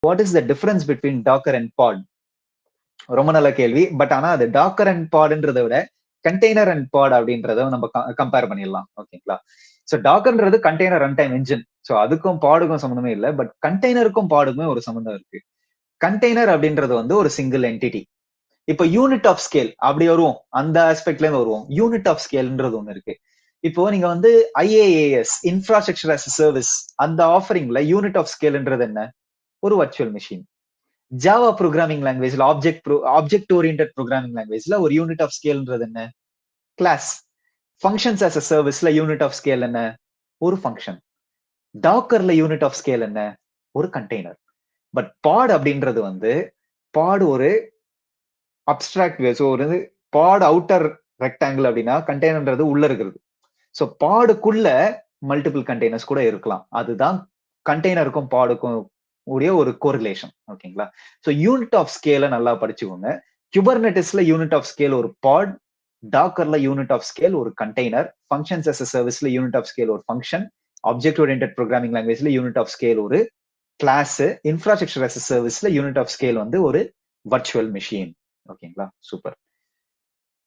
What is the difference between docker and pod? ரொம்ப நல்ல கேள்வி. பட் ஆனா அது டாக்கர் அண்ட் பாட்ன்றதை விட கண்டெய்னர் அண்ட் பாட் அப்படின்றத நம்ம கம்பேர் பண்ணிடலாம். ஓகேங்களா? ஸோ டாக்கர்ன்றது container run time engine. So அதுக்கும் பாடுக்கும் சம்மந்தமே இல்லை. பட் கண்டெய்னருக்கும் பாடுக்குமே ஒரு சம்மந்தம் இருக்கு. கண்டெய்னர் அப்படின்றது வந்து ஒரு சிங்கிள் என்டிட்டி. இப்போ யூனிட் ஆஃப் ஸ்கேல் அப்படி வருவோம், அந்த ஆஸ்பெக்ட்ல இருந்து வருவோம். யூனிட் ஆஃப் ஸ்கேல்ன்றது ஒண்ணு இருக்கு. இப்போ நீங்க வந்து IaaS infrastructure as a service அந்த ஆஃபரிங்ல யூனிட் ஆஃப் ஸ்கேல்ன்றது என்ன? ஒரு வர்ச்சுவல் மிஷின். ஜாவா ப்ரோக்ராமிங் லாங்குவேஜ்ல ஆப்ஜெக்ட் ஓரியன்டட் ப்ரோக்ராமிங் லாங்குவேஜ்ல ஒரு யூனிட் ஆஃப் ஸ்கேல்ன்றது என்ன? கிளாஸ். ஃபங்க்ஷன்ஸ் as a சர்வீஸ்ல யூனிட் ஆஃப் ஸ்கேல் என்ன? ஒரு ஃபங்க்ஷன். டாக்கர்ல யூனிட் ஆஃப் ஸ்கேல் என்ன? ஒரு கண்டெய்னர். பட் பாட் அப்படின்றது வந்து பாட் ஒரு அப்டிராக்ட் வே. ஸோ ஒரு பாட் அவுட்டர் ரெக்டாங்கிள் அப்படின்னா கண்டெய்னர்ன்றது உள்ள இருக்கிறது. ஸோ பாடுக்குள்ள மல்டிபிள் கண்டெய்னர்ஸ் கூட இருக்கலாம். அதுதான் கண்டெய்னருக்கும் பாடுக்கும் உடைய ஒரு கோரிலேஷன். ஓகேங்களா? ஸோ யூனிட் ஆஃப் ஸ்கேல நல்லா படிச்சுக்கோங்க. குபர்நெட்டிஸ்ல யூனிட் ஆஃப் ஸ்கேல் ஒரு பாட், டாக்கர்ல யூனிட் ஆஃப் ஸ்கேல் ஒரு கண்டெய்னர், ஃபங்க்ஷன்ஸ் as a சர்வீஸ்ல யூனிட் ஆஃப் ஸ்கேல் ஒரு ஃபங்க்ஷன், ஆப்ஜெக்ட் ஓரியன்டட் ப்ரோக்ராமிங் லாங்குவேஜ்ல யூனிட் ஆஃப் ஸ்கேல் ஒரு கிளாஸ், இன்ஃப்ராஸ்ட்ரக்சர் as a சர்வீஸ்ல யூனிட் ஆஃப் ஸ்கேல் வந்து ஒரு வர்ச்சுவல் மிஷின். ஓகேங்களா? சூப்பர்.